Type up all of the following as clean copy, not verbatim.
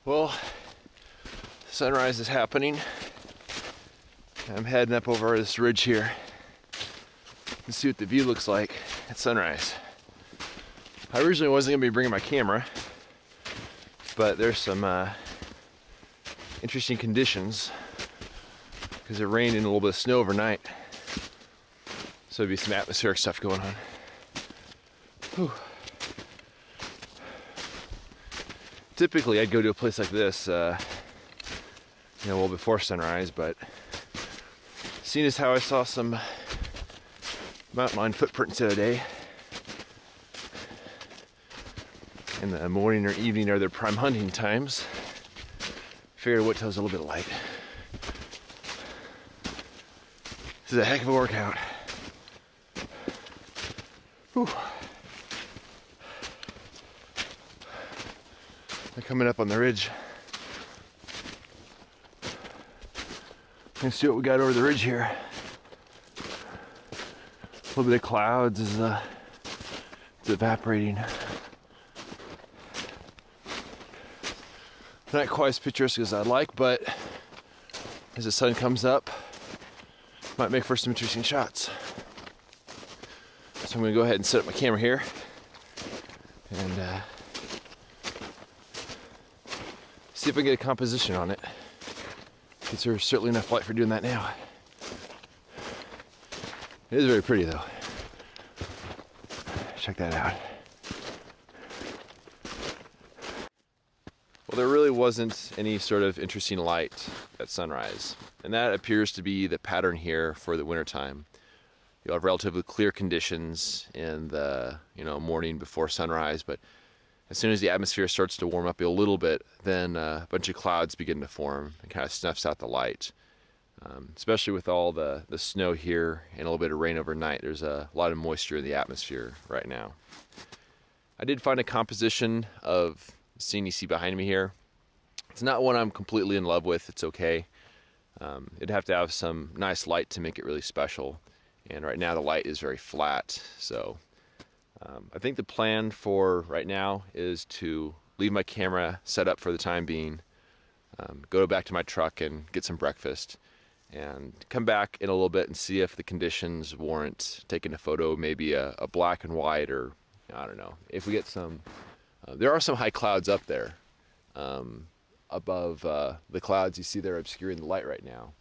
Well, sunrise is happening. I'm heading up over this ridge here to see what the view looks like at sunrise. I originally wasn't gonna be bringing my camera, but there's some interesting conditions because it rained and a little bit of snow overnight. So there'd be some atmospheric stuff going on. Whew. Typically, I'd go to a place like this, well before sunrise, but seeing as how I saw some mountain lion footprints the other day, in the morning or evening are their prime hunting times, figured what tells a little bit of light. This is a heck of a workout. Whew. They're coming up on the ridge. Let's see what we got over the ridge here. A little bit of clouds is it's evaporating. Not quite as picturesque as I'd like, but as the sun comes up, might make for some interesting shots. So I'm gonna go ahead and set up my camera here and see if I can get a composition on it. Because there's certainly enough light for doing that now. It is very pretty though. Check that out. Well, there really wasn't any sort of interesting light at sunrise. And that appears to be the pattern here for the wintertime. You'll have relatively clear conditions in the morning before sunrise, but as soon as the atmosphere starts to warm up a little bit, then a bunch of clouds begin to form and kind of snuffs out the light. Especially with all the snow here and a little bit of rain overnight, there's a lot of moisture in the atmosphere right now. I did find a composition of the scene you see behind me here. It's not one I'm completely in love with, it's okay. It'd have to have some nice light to make it really special. And right now the light is very flat, so I think the plan for right now is to leave my camera set up for the time being, go back to my truck and get some breakfast, and come back in a little bit and see if the conditions warrant taking a photo, maybe a black and white, or I don't know. If we get some, there are some high clouds up there above the clouds you see there obscuring the light right now.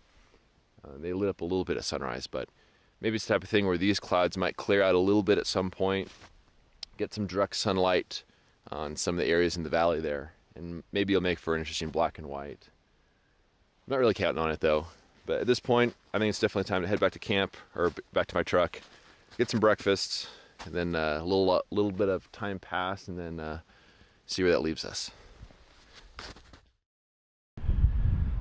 They lit up a little bit at sunrise, but maybe it's the type of thing where these clouds might clear out a little bit at some point, get some direct sunlight on some of the areas in the valley there, and maybe it'll make for an interesting black and white. I'm not really counting on it though, but at this point, I think it's definitely time to head back to camp, or back to my truck, get some breakfast, and then a little bit of time pass, and then see where that leaves us.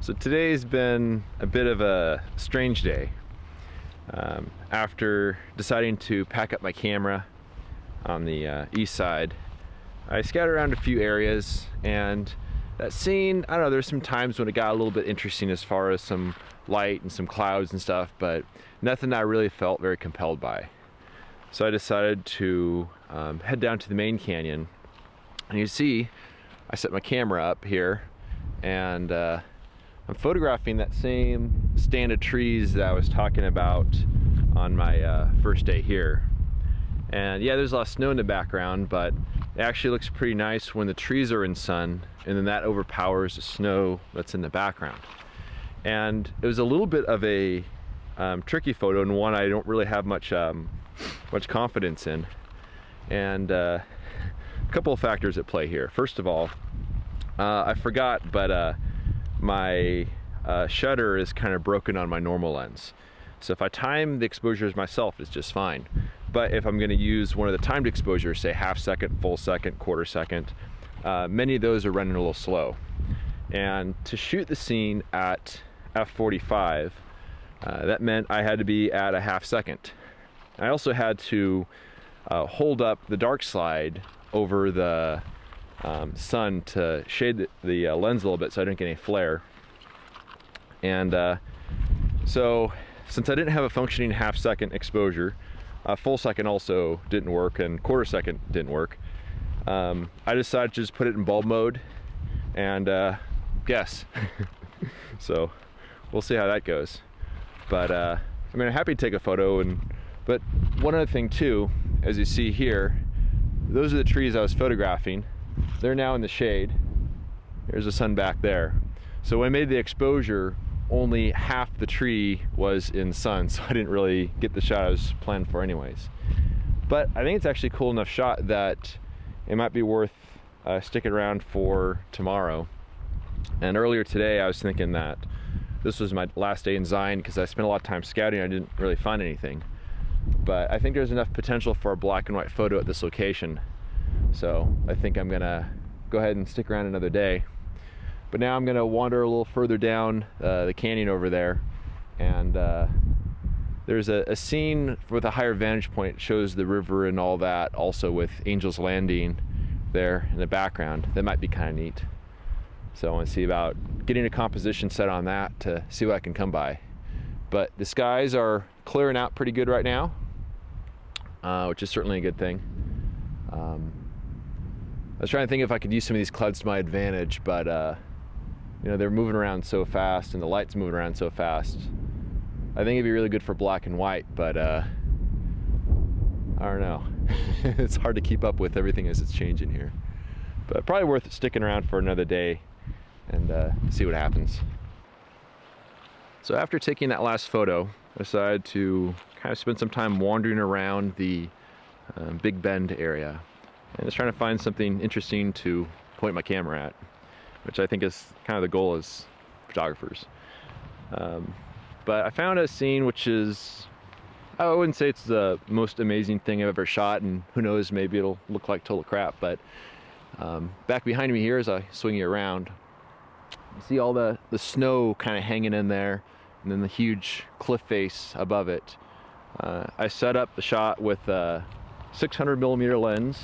So today's been a bit of a strange day. After deciding to pack up my camera on the east side, I scattered around a few areas, and that scene, I don't know, there's some times when it got a little bit interesting as far as some light and some clouds and stuff, but nothing I really felt very compelled by. So I decided to head down to the main canyon, and you see I set my camera up here, and I'm photographing that same stand of trees that I was talking about on my first day here. And yeah, there's a lot of snow in the background, but it actually looks pretty nice when the trees are in sun, and then that overpowers the snow that's in the background. And it was a little bit of a tricky photo, and one I don't really have much confidence in. And a couple of factors at play here. First of all, I forgot, but my shutter is kind of broken on my normal lens. So if I time the exposures myself, it's just fine. But if I'm going to use one of the timed exposures, say half second, full second, quarter second, many of those are running a little slow. And to shoot the scene at f/45, that meant I had to be at a half second. I also had to hold up the dark slide over the sun to shade the lens a little bit so I didn't get any flare. And so since I didn't have a functioning half second exposure, full second also didn't work, and quarter second didn't work, I decided to just put it in bulb mode and guess. So we'll see how that goes. But I mean, I'm happy to take a photo. But one other thing too, as you see here, those are the trees I was photographing. They're now in the shade. There's the sun back there. So when I made the exposure, only half the tree was in sun, so I didn't really get the shot I was planned for anyways. But I think it's actually a cool enough shot that it might be worth sticking around for tomorrow. And earlier today I was thinking that this was my last day in Zion because I spent a lot of time scouting. I didn't really find anything. But I think there's enough potential for a black and white photo at this location. So I think I'm gonna go ahead and stick around another day. But now I'm gonna wander a little further down the canyon over there, and there's a scene with a higher vantage point. It shows the river and all that, also with Angel's Landing there in the background. That might be kind of neat. So I want to see about getting a composition set on that to see what I can come by. But the skies are clearing out pretty good right now, which is certainly a good thing. I was trying to think if I could use some of these clouds to my advantage, but you know, they're moving around so fast and the light's moving around so fast. I think it'd be really good for black and white, but I don't know. It's hard to keep up with everything as it's changing here. But probably worth sticking around for another day and see what happens. So after taking that last photo, I decided to kind of spend some time wandering around the Big Bend area and just trying to find something interesting to point my camera at, which I think is kind of the goal as photographers. But I found a scene which is, I wouldn't say it's the most amazing thing I've ever shot, and who knows, maybe it'll look like total crap, but back behind me here as I swing you around, you see all the snow kind of hanging in there, and then the huge cliff face above it. I set up the shot with a 600mm lens,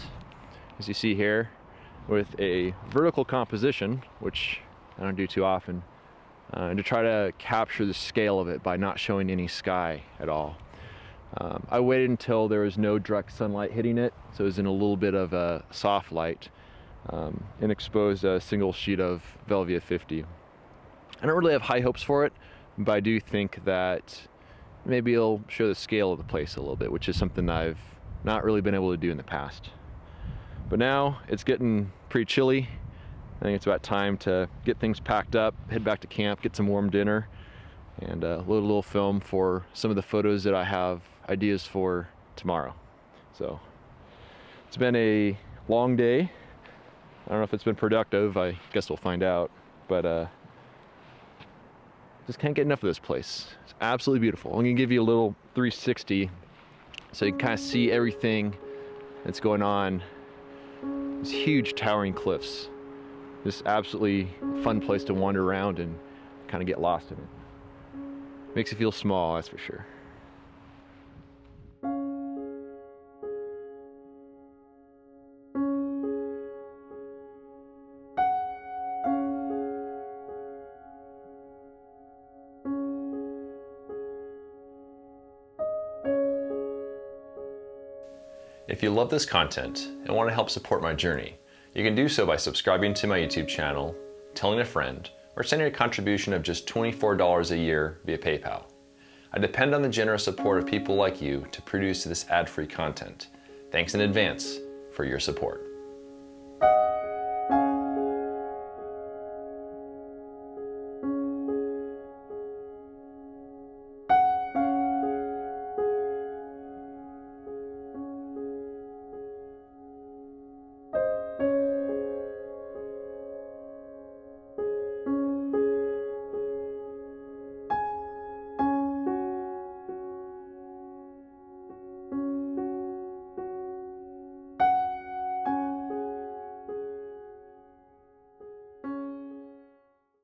as you see here, with a vertical composition, which I don't do too often, to try to capture the scale of it by not showing any sky at all. I waited until there was no direct sunlight hitting it, so it was in a little bit of a soft light, and exposed a single sheet of Velvia 50. I don't really have high hopes for it, but I do think that maybe it'll show the scale of the place a little bit, which is something I've not really been able to do in the past. But now it's getting pretty chilly. I think it's about time to get things packed up, head back to camp, get some warm dinner, and load a little film for some of the photos that I have ideas for tomorrow. So it's been a long day. I don't know if it's been productive. I guess we'll find out. But just can't get enough of this place. It's absolutely beautiful. I'm gonna give you a little 360 so you can kind of see everything that's going on. These huge towering cliffs. Just absolutely fun place to wander around and kind of get lost in it. Makes you feel small, that's for sure. If you love this content and want to help support my journey, you can do so by subscribing to my YouTube channel, telling a friend, or sending a contribution of just $24 a year via PayPal. I depend on the generous support of people like you to produce this ad-free content. Thanks in advance for your support.